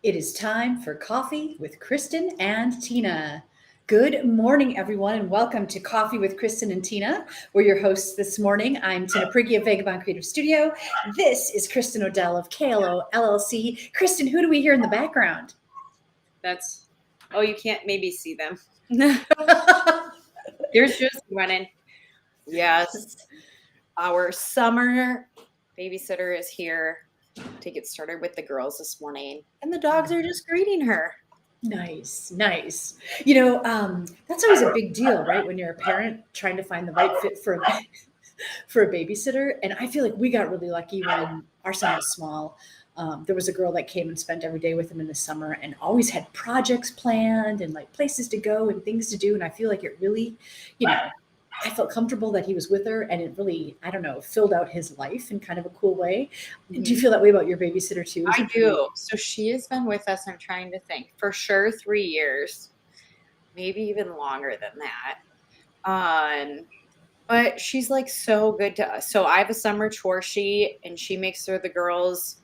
It is time for Coffee with Kristin and Tina. Good morning, everyone, and welcome to Coffee with Kristin and Tina. We're your hosts this morning. I'm Tina Prigge of Vagabond Creative Studio. This is Kristin Odell of KLO LLC. Kristin, who do we hear in the background? You can't maybe see them. There's just running. Yes. Our summer babysitter is here to get started with the girls this morning, and the dogs are just greeting her. Nice. That's always a big deal, right? When you're a parent trying to find the right fit for a babysitter. And I feel like we got really lucky when our son was small. There was a girl that came and spent every day with him in the summer and always had projects planned and like places to go and things to do. And I feel like it really, I felt comfortable that he was with her, and it really, filled out his life in kind of a cool way. Mm-hmm. Do you feel that way about your babysitter too? I do. So she has been with us, I'm trying to think, for sure 3 years, maybe even longer than that. But she's like so good to us. So I have a summer chore sheet, and she makes sure the girls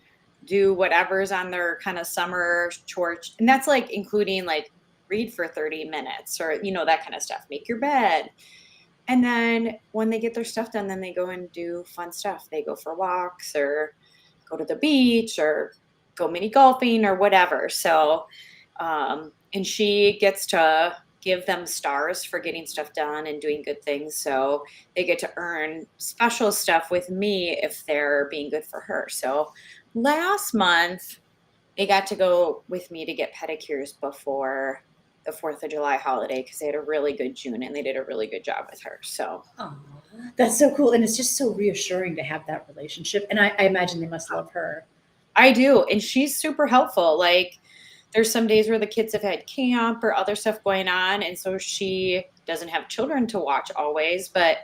do whatever's on their kind of summer chore. And that's like including like read for 30 minutes or, that kind of stuff. Make your bed. And then when they get their stuff done, then they go and do fun stuff. They go for walks or go to the beach or go mini golfing or whatever. So, and she gets to give them stars for getting stuff done and doing good things. So they get to earn special stuff with me if they're being good for her. So last month, they got to go with me to get pedicures before the 4th of July holiday because they had a really good June and they did a really good job with her. So that's so cool. And it's just so reassuring to have that relationship. And I imagine they must love her. I do. And she's super helpful. Like there's some days where the kids have had camp or other stuff going on. And so she doesn't have children to watch always, but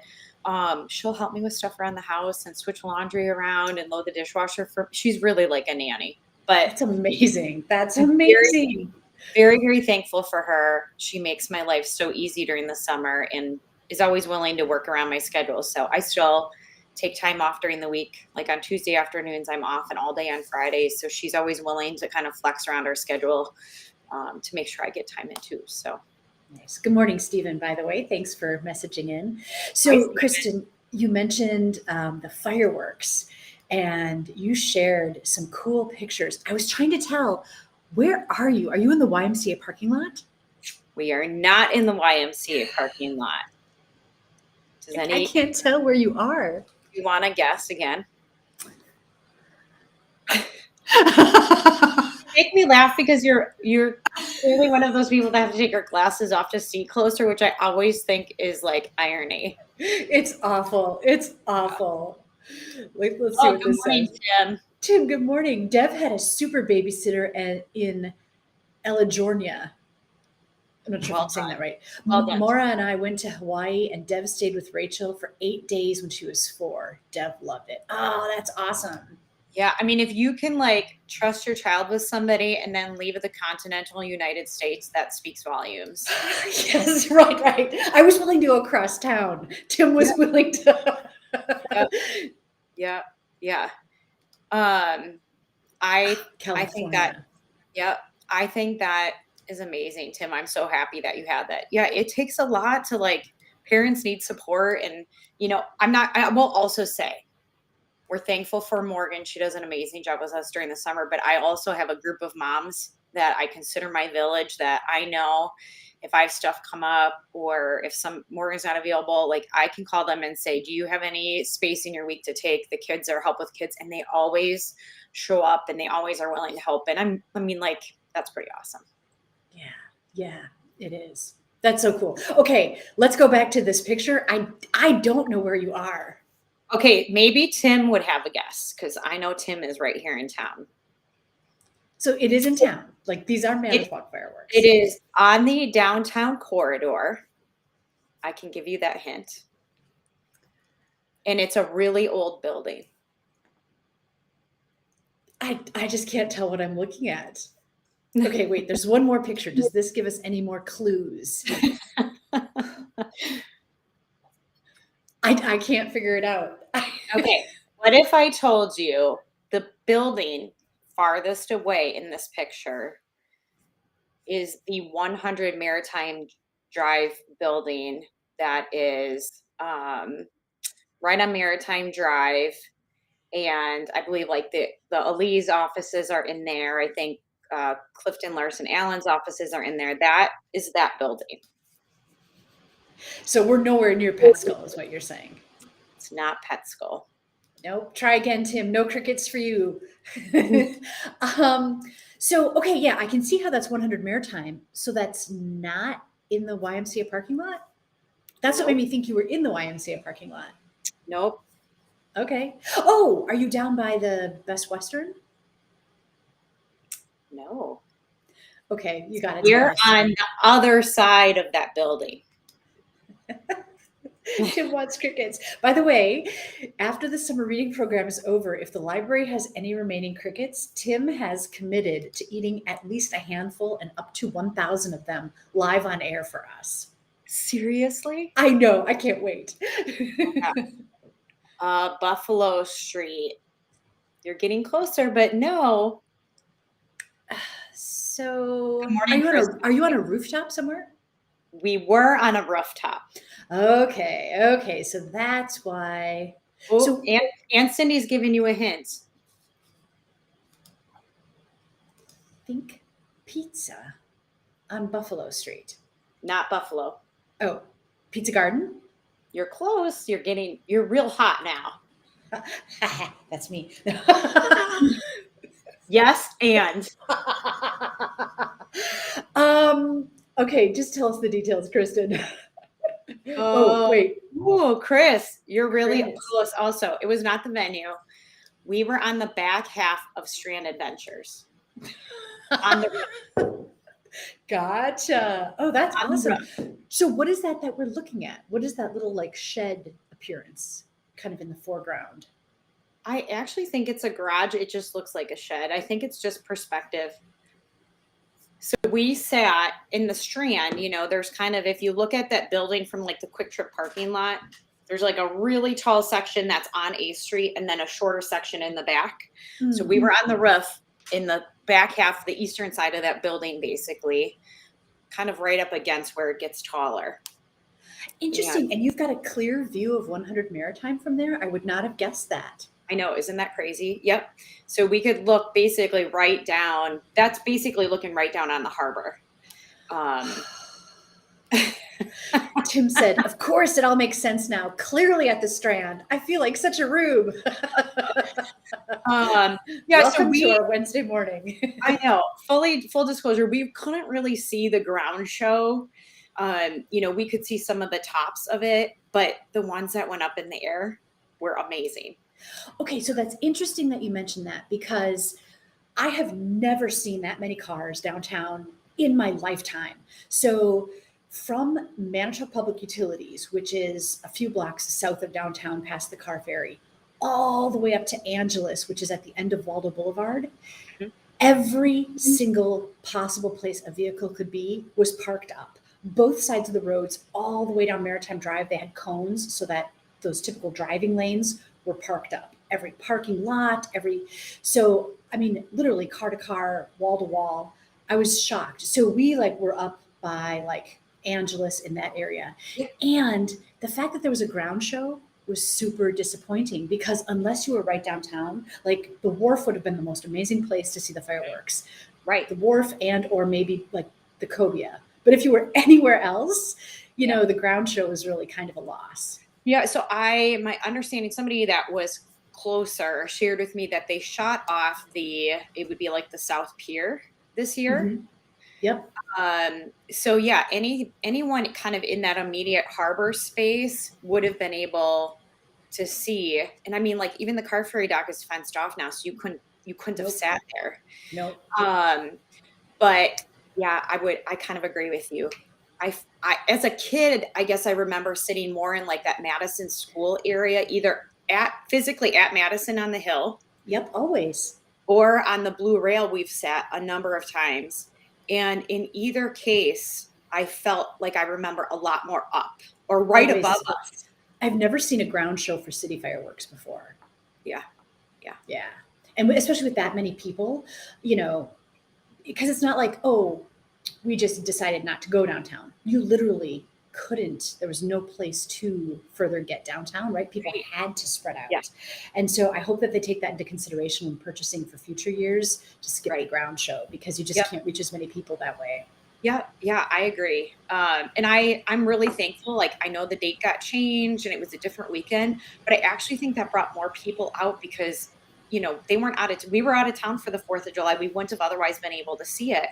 she'll help me with stuff around the house and switch laundry around and load the dishwasher she's really like a nanny. But that's amazing. That's amazing. Very, very thankful for her. She makes my life so easy during the summer and is always willing to work around my schedule. So I still take time off during the week. Like on Tuesday afternoons, I'm off and all day on Fridays. So she's always willing to kind of flex around our schedule to make sure I get time in too. So nice. Good morning, Stephen, by the way. Thanks for messaging in. So Kristin, you mentioned the fireworks and you shared some cool pictures. I was trying to tell, where are you? Are you in the YMCA parking lot? We are not in the YMCA parking lot. I can't tell where you are. You want to guess again? Make me laugh because you're clearly one of those people that have to take your glasses off to see closer, which I always think is like irony. It's awful. It's awful. Let's see what this says. Tim. Tim, good morning. Dev had a super babysitter in Elijornia. I'm not sure if I'm saying that right. Maura and I went to Hawaii, and Dev stayed with Rachel for 8 days when she was 4. Dev loved it. Oh, that's awesome. Yeah, I mean, if you can like trust your child with somebody and then leave the continental United States, that speaks volumes. Yes, right. I was willing to go across town. Tim was willing to. Yeah. I think that, I think that is amazing, Tim. I'm so happy that you had that. Yeah, it takes a lot to like, parents need support. And, I will also say, we're thankful for Morgan. She does an amazing job with us during the summer, but I also have a group of moms that I consider my village that I know if I have stuff come up or if Morgan's not available, like I can call them and say, do you have any space in your week to take the kids or help with kids? And they always show up and they always are willing to help. And that's pretty awesome. Yeah, it is. That's so cool. Okay, let's go back to this picture. I don't know where you are. Okay, maybe Tim would have a guess because I know Tim is right here in town. So it is in town. Like these are Manitowoc fireworks. It is on the downtown corridor. I can give you that hint. And it's a really old building. I just can't tell what I'm looking at. Okay, wait, there's one more picture. Does this give us any more clues? I can't figure it out. Okay, what if I told you the building farthest away in this picture is the 100 Maritime Drive building that is right on Maritime Drive. And I believe like the Elise offices are in there. I think Clifton Larson Allen's offices are in there. That is that building. So we're nowhere near Petskull, is what you're saying. It's not Petskull. Nope. Try again, Tim. No crickets for you. So, okay, yeah, I can see how that's 100 Maritime. So that's not in the YMCA parking lot? That's what made me think you were in the YMCA parking lot. Nope. Okay. Oh, are you down by the Best Western? No. Okay, you got it. We're on the other side of that building. Tim wants crickets. By the way, after the summer reading program is over, if the library has any remaining crickets, Tim has committed to eating at least a handful and up to 1,000 of them live on air for us. Seriously? I know. I can't wait. Yeah. Buffalo Street. You're getting closer, but no. So, Good morning, are you on a rooftop somewhere? We were on a rooftop. Okay. So that's why. Oh, So, and Cindy's giving you a hint. think pizza on Buffalo Street. Not Buffalo. Oh, Pizza Garden? You're close. You're real hot now. That's me. Yes, and. Okay, just tell us the details, Kristin. Oh, wait. Oh, Chris, you're really Chris. close also. It was not the venue. We were on the back half of Strand Adventures. Gotcha. Oh, that's awesome. So what is that we're looking at? What is that little like shed appearance kind of in the foreground? I actually think it's a garage. It just looks like a shed. I think it's just perspective. So we sat in the Strand, there's kind of, if you look at that building from like the Quick Trip parking lot, there's like a really tall section that's on A Street and then a shorter section in the back. Mm-hmm. So we were on the roof in the back half, the eastern side of that building, basically, kind of right up against where it gets taller. Interesting. And you've got a clear view of 100 Maritime from there? I would not have guessed that. I know. Isn't that crazy? Yep. So we could look basically right down. That's basically looking right down on the harbor. Tim said, of course, it all makes sense now. Clearly at the Strand. I feel like such a rube. Yeah. Welcome to our Wednesday morning. I know. Full disclosure, we couldn't really see the ground show. We could see some of the tops of it, but the ones that went up in the air were amazing. Okay, so that's interesting that you mentioned that because I have never seen that many cars downtown in my lifetime. So from Manitowoc Public Utilities, which is a few blocks south of downtown past the car ferry, all the way up to Angeles, which is at the end of Waldo Boulevard, every single possible place a vehicle could be was parked up. Both sides of the roads, all the way down Maritime Drive, they had cones so that those typical driving lanes were parked up. Every parking lot, so I mean, literally car to car, wall to wall. I was shocked. So we were up by Angeles in that area. And the fact that there was a ground show was super disappointing because unless you were right downtown, the wharf would have been the most amazing place to see the fireworks. Right. The wharf and or maybe the cobia. But if you were anywhere else, the ground show was really kind of a loss. Yeah. So my understanding, somebody that was closer shared with me that they shot off it would be the South Pier this year. Mm-hmm. Yep. So yeah, anyone kind of in that immediate harbor space would have been able to see. And I mean, even the car ferry dock is fenced off now, so you couldn't have sat there. Nope. But yeah, I kind of agree with you. I as a kid, I guess I remember sitting more in that Madison School area, either physically at Madison on the hill. Yep, always. Or on the Blue Rail we've sat a number of times. And in either case, I felt like I remember a lot more up or right above us. I've never seen a ground show for city fireworks before. Yeah. And especially with that many people, because it's not like, oh, we just decided not to go downtown. You literally couldn't. There was no place to further get downtown, right? People had to spread out. Yeah. And so I hope that they take that into consideration when purchasing for future years to skip the ground show, because you just can't reach as many people that way. Yeah, I agree. And I'm really thankful. Like, I know the date got changed and it was a different weekend, but I actually think that brought more people out because, they weren't we were out of town for the 4th of July. We wouldn't have otherwise been able to see it.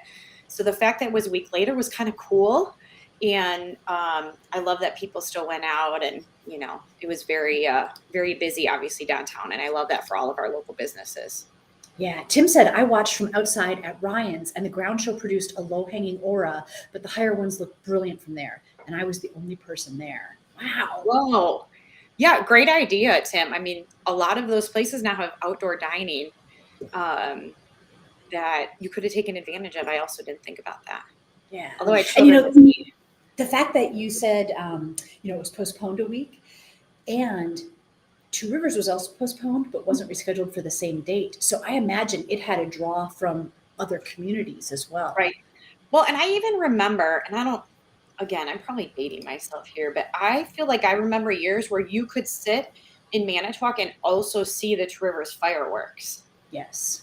So the fact that it was a week later was kind of cool. And I love that people still went out, and, it was very, very busy, obviously, downtown. And I love that for all of our local businesses. Yeah, Tim said, I watched from outside at Ryan's and the ground show produced a low-hanging aura, but the higher ones looked brilliant from there. And I was the only person there. Wow. Whoa. Yeah, great idea, Tim. I mean, a lot of those places now have outdoor dining that you could have taken advantage of. I also didn't think about that. Yeah. Although the fact that you said, it was postponed a week, and Two Rivers was also postponed, but wasn't rescheduled for the same date. So I imagine it had a draw from other communities as well. Right. Well, and I even remember, and I'm probably dating myself here, but I feel like I remember years where you could sit in Manitowoc and also see the Two Rivers fireworks. Yes.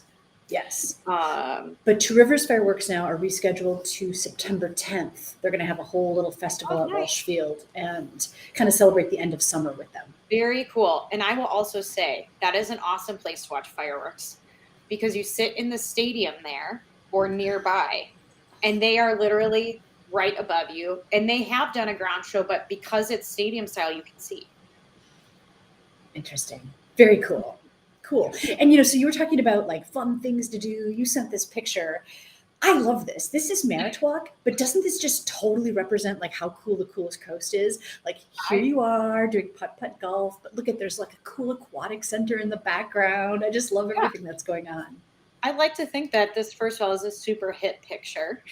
But Two Rivers fireworks now are rescheduled to September 10th. They're going to have a whole little festival at Walsh Field and kind of celebrate the end of summer with them. Very cool. And I will also say that is an awesome place to watch fireworks, because you sit in the stadium there or nearby, and they are literally right above you. And they have done a ground show, but because it's stadium style, you can see. Interesting. Very cool. And, so you were talking about like fun things to do. You sent this picture. I love this. This is Manitowoc, but doesn't this just totally represent like how cool the coolest coast is? Like here you are doing putt-putt golf, but look there's like a cool aquatic center in the background. I just love everything that's going on. I'd like to think that this, first of all, is a super hit picture.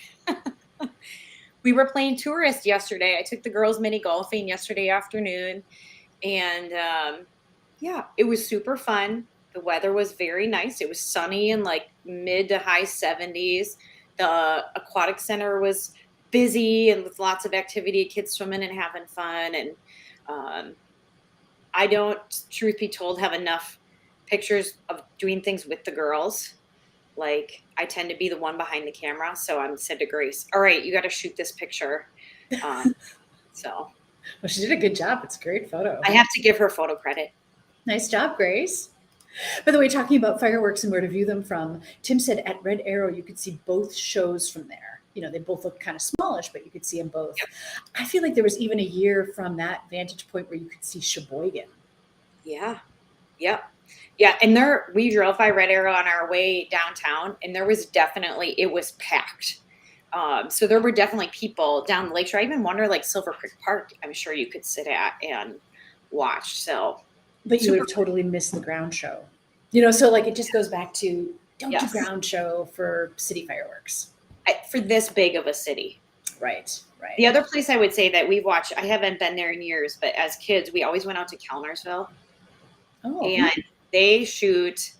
We were playing tourist yesterday. I took the girls mini golfing yesterday afternoon, and it was super fun. The weather was very nice. It was sunny and like mid to high 70s. The aquatic center was busy and with lots of activity, kids swimming and having fun. And I don't, truth be told, have enough pictures of doing things with the girls. Like, I tend to be the one behind the camera. So I'm said to Grace, all right, you got to shoot this picture. Well, she did a good job. It's a great photo. I have to give her photo credit. Nice job, Grace. By the way, talking about fireworks and where to view them from, Tim said at Red Arrow, you could see both shows from there. They both look kind of smallish, but you could see them both. Yep. I feel like there was even a year from that vantage point where you could see Sheboygan. Yeah. Yep. Yeah. And we drove by Red Arrow on our way downtown, and it was packed. So there were definitely people down the lakeshore. I even wonder, like Silver Creek Park, I'm sure you could sit at and watch. So. But you would have totally missed the ground show. So like it just goes back to don't do ground show for city fireworks. For this big of a city. Right. The other place I would say that we've watched, I haven't been there in years, but as kids, we always went out to Kellnersville. Oh. And they shoot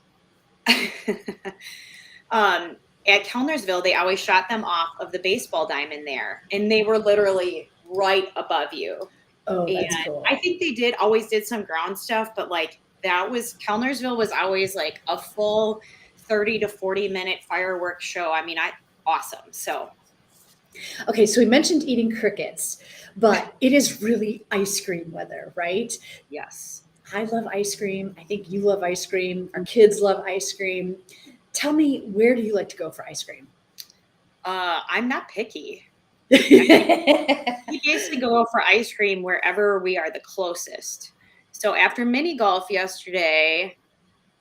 at Kellnersville, they always shot them off of the baseball diamond there. And they were literally right above you. Oh, that's cool. I think they always did some ground stuff, but like Kellnersville was always like a full 30 to 40 minute fireworks show. I mean, awesome. So. Okay. So we mentioned eating crickets, but it is really ice cream weather, right? Yes. I love ice cream. I think you love ice cream. Our kids love ice cream. Tell me, where do you like to go for ice cream? I'm not picky. We basically go for ice cream wherever we are the closest. So after mini golf yesterday,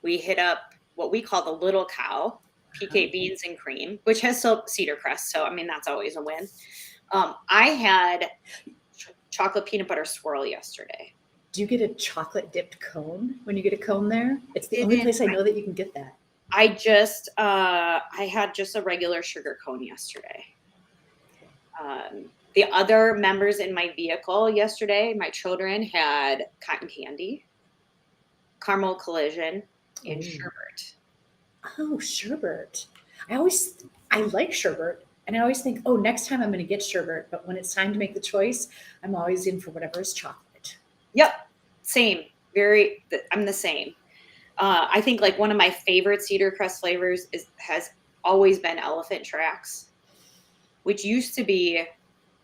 we hit up what we call the Little Cow, PK beans and cream, which has cedar crust. So, I mean, that's always a win. I had chocolate peanut butter swirl yesterday. Do you get a chocolate dipped cone when you get a cone there? It's the only place I know that you can get that. I had just a regular sugar cone yesterday. The other members in my vehicle yesterday, my children, had cotton candy, caramel collision, and sherbet. Oh, sherbet. I like sherbet, and I always think, oh, next time I'm going to get sherbet. But when it's time to make the choice, I'm always in for whatever is chocolate. Yep, same. I'm the same. I think like one of my favorite cedar crust flavors has always been elephant tracks, which used to be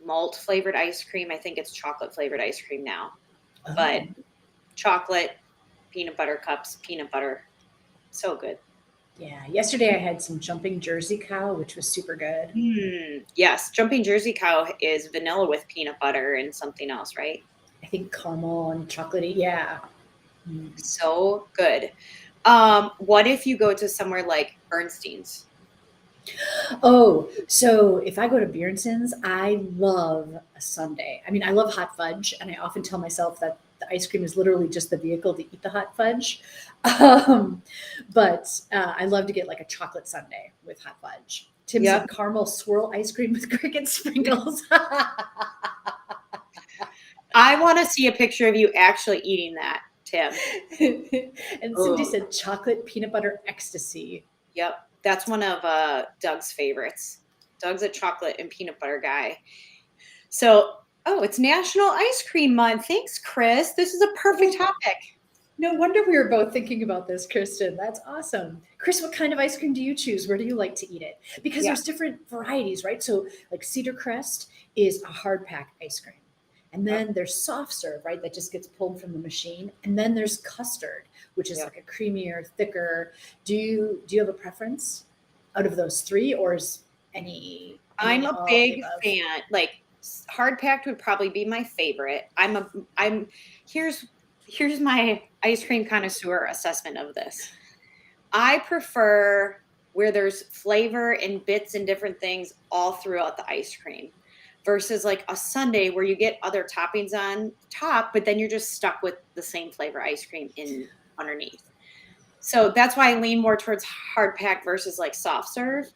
malt flavored ice cream. I think it's chocolate flavored ice cream now, but Oh, chocolate, peanut butter cups, peanut butter, so good. yeah. Yesterday I had some jumping Jersey cow, which was super good. Yes, jumping Jersey cow is vanilla with peanut butter and something else, right? I think caramel and chocolatey. Yeah. Mm. So good. What if you go to somewhere like Bernstein's? Oh, so if I go to Bjornson's, I love a sundae. I mean, I love hot fudge, and I often tell myself that the ice cream is literally just the vehicle to eat the hot fudge. Um, but I love to get like a chocolate sundae with hot fudge. Tim Yep. said caramel swirl ice cream with cricket sprinkles. I want to see a picture of you actually eating that, Tim. And Cindy Oh, said chocolate peanut butter ecstasy. yep. That's one of Doug's favorites. Doug's a chocolate and peanut butter guy. So, oh, it's National Ice Cream Month. Thanks, Chris. This is a perfect topic. No wonder we were both thinking about this, Kristen. That's awesome. Chris, what kind of ice cream do you choose? Where do you like to eat it? Because Yeah. there's different varieties, right? So, like Cedar Crest is a hard pack ice cream. And then there's soft serve, right? That just gets pulled from the machine. And then there's custard, which is Yep. like a creamier, thicker. Do you have a preference out of those three, or is any I'm a all big above? fan. Like hard packed would probably be my favorite. I'm here's my ice cream connoisseur assessment of this. I prefer where there's flavor and bits and different things all throughout the ice cream versus like a sundae where you get other toppings on top, but then you're just stuck with the same flavor ice cream in underneath. So that's why I lean more towards hard pack versus like soft serve.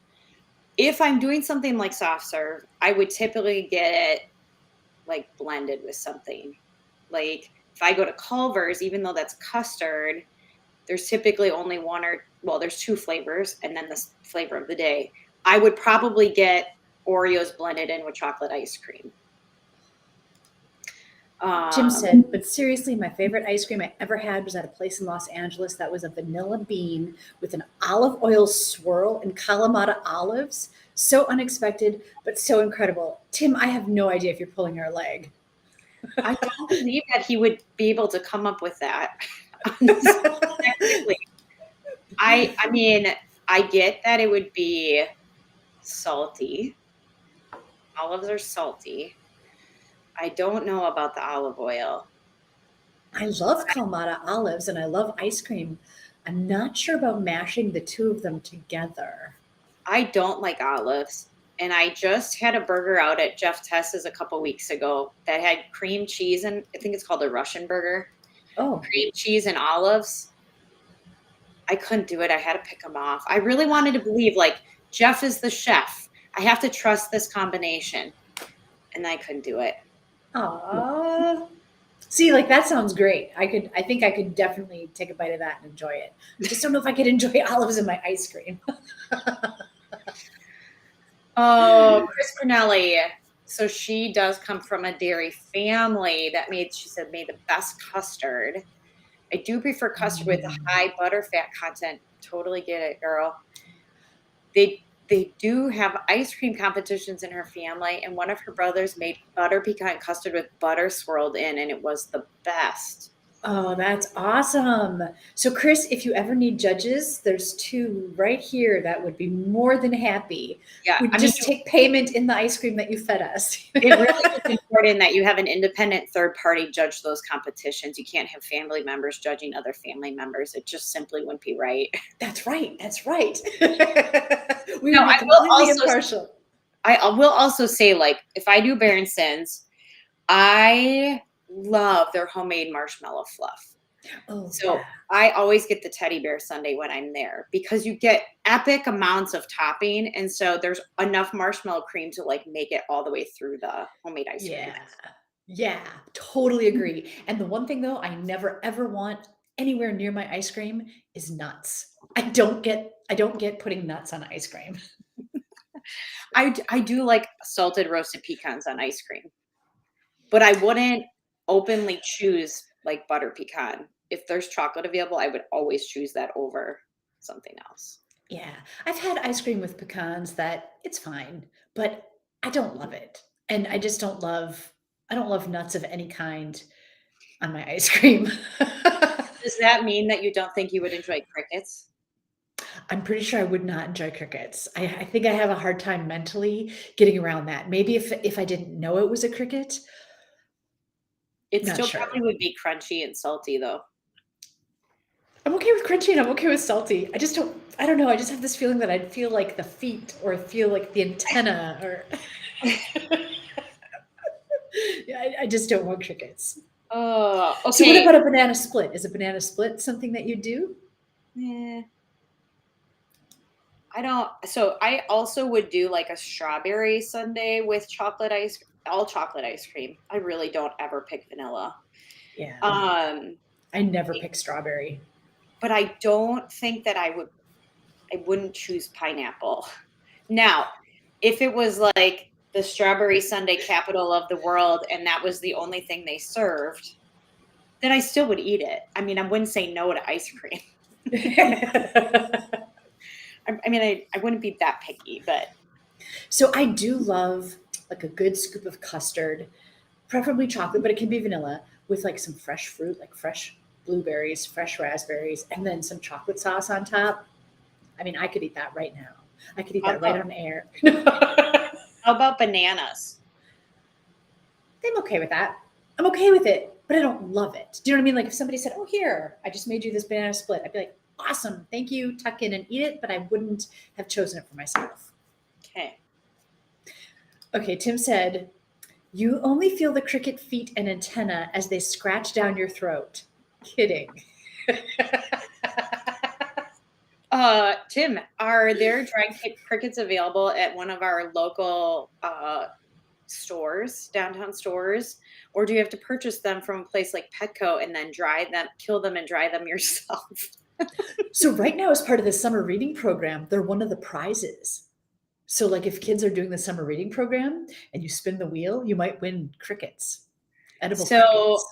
If I'm doing something like soft serve, I would typically get it like blended with something. Like if I go to Culver's, even though that's custard, there's typically only there's two flavors and then this flavor of the day. I would probably get Oreos blended in with chocolate ice cream. Jim said, but seriously, my favorite ice cream I ever had was at a place in Los Angeles that was a vanilla bean with an olive oil swirl and Kalamata olives. So unexpected, but so incredible. Tim, I have no idea if you're pulling our leg. I don't believe that he would be able to come up with that. That quickly. I mean, I get that it would be salty. Olives are salty. I don't know about the olive oil. I love Kalamata olives and I love ice cream. I'm not sure about mashing the two of them together. I don't like olives. And I just had a burger out at Jeff Tess's a couple weeks ago that had cream cheese and I think it's called a Russian burger. Oh, Cream cheese and olives. I couldn't do it. I had to pick them off. I really wanted to believe like Jeff is the chef. I have to trust this combination. And I couldn't do it. aw. See, like that sounds great. I think I could definitely take a bite of that and enjoy it. I just don't know if I could enjoy olives in my ice cream. Oh, Chris Cornelli. So she does come from a dairy family that she said made the best custard. I do prefer custard with a high butterfat content. Totally get it, girl. They do have ice cream competitions in her family, and one of her brothers made butter pecan custard with butter swirled in, and it was the best. Oh, that's awesome. So, Chris, if you ever need judges, there's two right here that would be more than happy. Yeah, We'd just take payment in the ice cream that you fed us. it really is important that you have an independent third party judge those competitions. You can't have family members judging other family members. It just simply wouldn't be right. That's right. That's right. We No, would be I will completely also impartial. I will also say, like, if I do Berenson's, I love their homemade marshmallow fluff. Oh, So yeah. I always get the teddy bear sundae when I'm there because you get epic amounts of topping. And so there's enough marshmallow cream to like make it all the way through the homemade ice cream. Yeah. Yeah, totally agree. And the one thing though, I never ever want anywhere near my ice cream is nuts. I don't get putting nuts on ice cream. I do like salted roasted pecans on ice cream, but I wouldn't openly choose like butter pecan. If there's chocolate available, I would always choose that over something else. Yeah, I've had ice cream with pecans that it's fine, but I don't love it. And I don't love nuts of any kind on my ice cream. Does that mean that you don't think you would enjoy crickets? I'm pretty sure I would not enjoy crickets. I think I have a hard time mentally getting around that. Maybe if I didn't know it was a cricket, It not still sure. probably would be crunchy and salty though. I'm okay with crunchy and I'm okay with salty. I don't know. I just have this feeling that I'd feel like the feet or feel like the antenna or yeah, I just don't want crickets. Oh, So what okay. about a banana split? Is a banana split something that you do? Eh, I don't. So I also would do like a strawberry sundae with all chocolate ice cream. I really don't ever pick vanilla. Yeah. Um, I never pick strawberry. but I don't think that I wouldn't choose pineapple. Now, if it was like the strawberry sundae capital of the world and that was the only thing they served, then I still would eat it. I mean, I wouldn't say no to ice cream. I mean, I wouldn't be that picky, but So I do love like a good scoop of custard, preferably chocolate, but it can be vanilla with like some fresh fruit, like fresh blueberries, fresh raspberries, and then some chocolate sauce on top. I mean, I could eat that right now. I could eat how that right about, on air. how about bananas? I'm okay with that. I'm okay with it, but I don't love it. Do you know what I mean? Like if somebody said, "Oh, here, I just made you this banana split," I'd be like, "Awesome, thank you." Tuck in and eat it, but I wouldn't have chosen it for myself. Okay. Okay, Tim said, "You only feel the cricket feet and antenna as they scratch down your throat." Kidding. Tim, are there dried crickets available at one of our local stores, downtown stores, or do you have to purchase them from a place like Petco and then kill them and dry them yourself? So right now, as part of the summer reading program, they're one of the prizes. So like if kids are doing the summer reading program and you spin the wheel, you might win crickets, edible So crickets.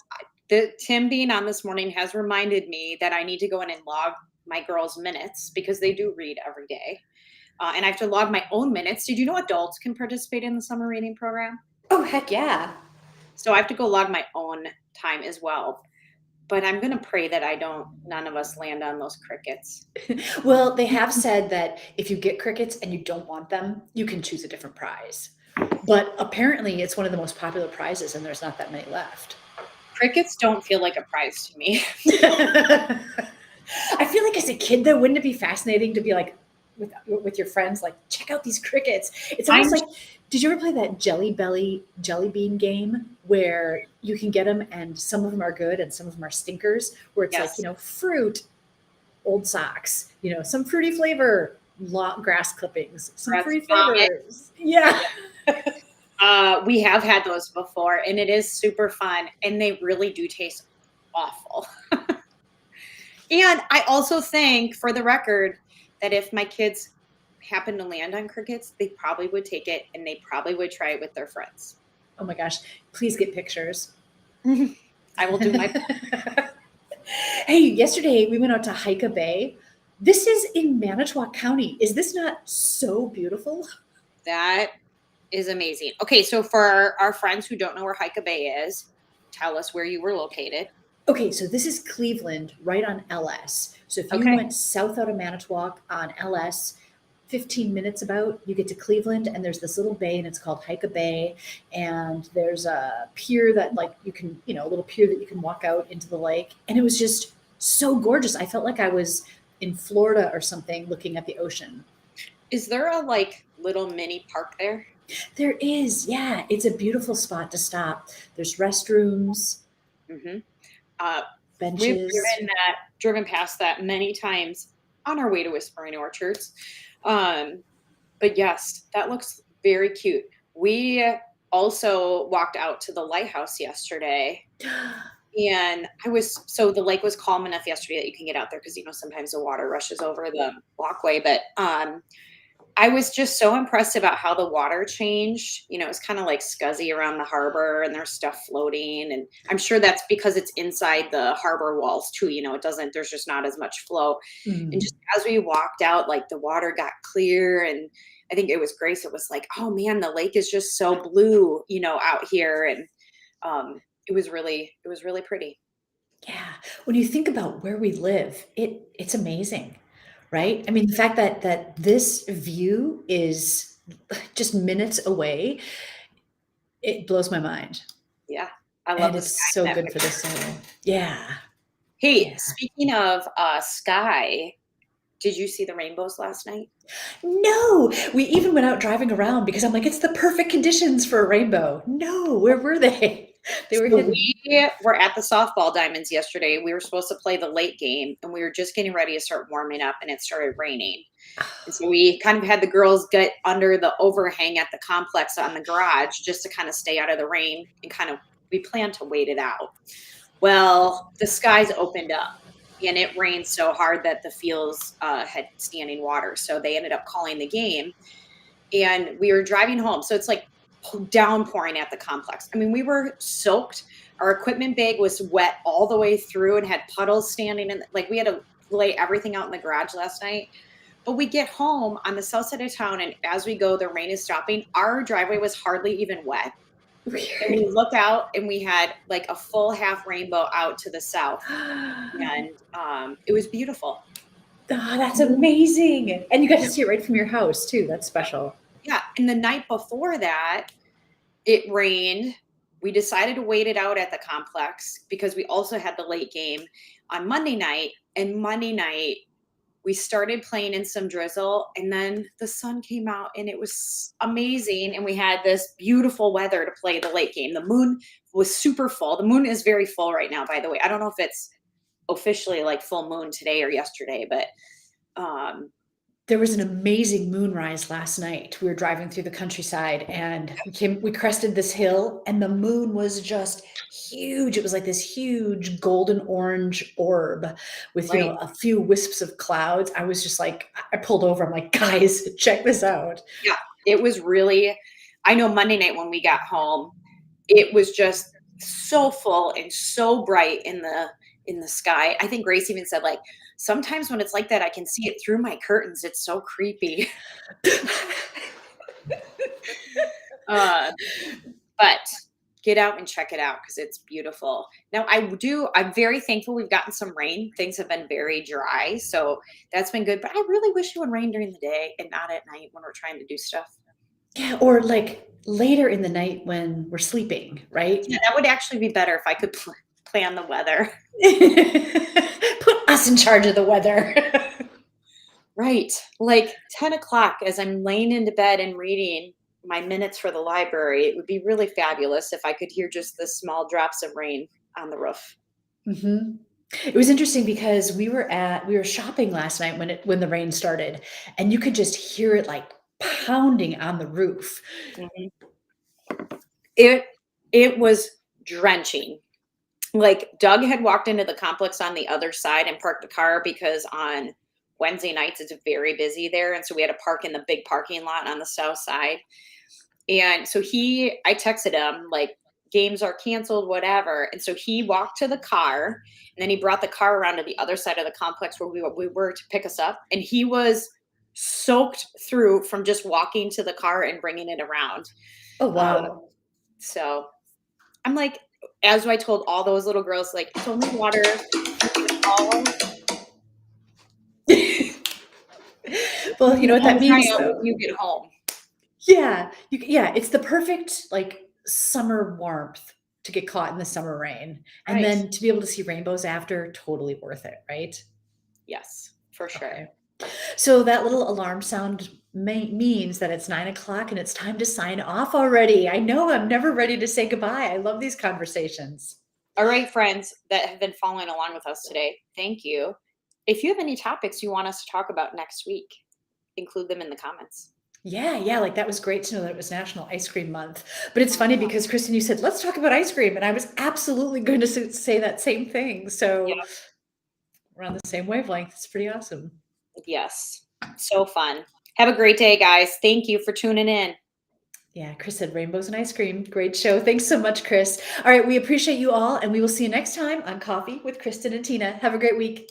the Tim being on this morning has reminded me that I need to go in and log my girls' minutes because they do read every day. And I have to log my own minutes. Did you know adults can participate in the summer reading program? Oh, heck yeah. So I have to go log my own time as well. But I'm gonna pray that none of us land on those crickets. Well, they have said that if you get crickets and you don't want them, you can choose a different prize. But apparently it's one of the most popular prizes and there's not that many left. Crickets don't feel like a prize to me. I feel like as a kid though, wouldn't it be fascinating to be like with your friends, like check out these crickets? It's almost like, did you ever play that jelly bean game where you can get them and some of them are good and some of them are stinkers? Where it's like, Yes. fruit, old socks, some fruity flavor, grass clippings, some Grass fruity vomit. flavors. Yeah. We have had those before, and it is super fun, and they really do taste awful. And I also think, for the record, that if my kids happen to land on crickets, they probably would take it, and they probably would try it with their friends. Oh my gosh. Please get pictures. I will do my Hey, yesterday we went out to Hika Bay. This is in Manitowoc County. Is this not so beautiful? That is amazing. Okay, so for our friends who don't know where Hika Bay is, tell us where you were located. Okay, so this is Cleveland, right on LS. So if you Okay. went south out of Manitowoc on LS, 15 minutes about, you get to Cleveland, and there's this little bay, and it's called Hika Bay. And there's a pier that, like, you can, a little pier that you can walk out into the lake. And it was just so gorgeous. I felt like I was in Florida or something looking at the ocean. Is there a little mini park there? There is, yeah. It's a beautiful spot to stop. There's restrooms, Mm-hmm. We've benches. driven past that many times on our way to Whispering Orchards. But yes, that looks very cute. We also walked out to the lighthouse yesterday. And so the lake was calm enough yesterday that you can get out there because, sometimes the water rushes over the walkway. But I was just so impressed about how the water changed. It's kind of like scuzzy around the harbor and there's stuff floating. And I'm sure that's because it's inside the harbor walls too. There's just not as much flow. And just as we walked out, like the water got clear. And I think it was Grace. It was like, oh man, the lake is just so blue, out here. And it was really pretty. Yeah. When you think about where we live, it's amazing, right? I mean, the fact that this view is just minutes away, it blows my mind. Yeah. I love And the it's sky so in that good for the picture. soul. Yeah. Hey, Yeah. speaking of sky, did you see the rainbows last night? No, we even went out driving around because I'm like, it's the perfect conditions for a rainbow. No, where were they? They were So hidden. we were at the softball diamonds yesterday. We were supposed to play the late game and we were just getting ready to start warming up and it started raining. And so we kind of had the girls get under the overhang at the complex on the garage just to kind of stay out of the rain and we planned to wait it out. Well, the skies opened up and it rained so hard that the fields had standing water. So they ended up calling the game and we were driving home. So it's like downpouring at the complex. I mean, we were soaked. Our equipment bag was wet all the way through and had puddles standing in. Like we had to lay everything out in the garage last night. But we get home on the south side of town, and as we go, the rain is stopping. Our driveway was hardly even wet. And we look out, and we had like a full half rainbow out to the south, and it was beautiful. Oh, that's amazing. And you got to see it right from your house too. That's special. Yeah. And the night before that, it rained. We decided to wait it out at the complex because we also had the late game on Monday night. And Monday night, we started playing in some drizzle and then the sun came out and it was amazing. And we had this beautiful weather to play the late game. The moon was super full. The moon is very full right now, by the way. I don't know if it's officially like full moon today or yesterday, but There was an amazing moonrise last night. We were driving through the countryside and we crested this hill and the moon was just huge. It was like this huge golden orange orb with, right. a few wisps of clouds. I was just like, I pulled over. I'm like, guys, check this out. Yeah, it was really, I know Monday night when we got home, it was just so full and so bright in the sky. I think Grace even said like, sometimes when it's like that, I can see it through my curtains. It's so creepy. But get out and check it out because it's beautiful. Now I'm very thankful we've gotten some rain. Things have been very dry. So that's been good. But I really wish it would rain during the day and not at night when we're trying to do stuff. Yeah, or like later in the night when we're sleeping, right? Yeah, that would actually be better if I could plan the weather. Put us in charge of the weather. Right. Like 10 o'clock as I'm laying into bed and reading my minutes for the library, it would be really fabulous if I could hear just the small drops of rain on the roof. Mhm. It was interesting because we were shopping last night when the rain started, and you could just hear it like pounding on the roof. Mhm. It was drenching. Like Doug had walked into the complex on the other side and parked the car because on Wednesday nights it's very busy there. And so we had to park in the big parking lot on the south side. And so I texted him like games are canceled, whatever. And so he walked to the car and then he brought the car around to the other side of the complex where we were to pick us up. And he was soaked through from just walking to the car and bringing it around. Oh, wow. So I'm like, as I told all those little girls, like, it's only water. Well, you know what that means, When though? you get home. Yeah. Yeah, it's the perfect, like, summer warmth to get caught in the summer rain, and Right. then to be able to see rainbows after, totally worth it, right? Yes, for sure. Okay. So that little alarm sound means that it's 9 o'clock and it's time to sign off already. I know I'm never ready to say goodbye. I love these conversations. All right, friends that have been following along with us today, thank you. If you have any topics you want us to talk about next week, include them in the comments. Yeah, like that was great to know that it was National Ice Cream Month. But it's funny because Kristin, you said, let's talk about ice cream. And I was absolutely going to say that same thing. So Yep. we're on the same wavelength. It's pretty awesome. Yes. So fun. Have a great day, guys. Thank you for tuning in. Yeah, Chris said rainbows and ice cream. Great show. Thanks so much, Chris. All right, we appreciate you all, and we will see you next time on Coffee with Kristin and Tina. Have a great week.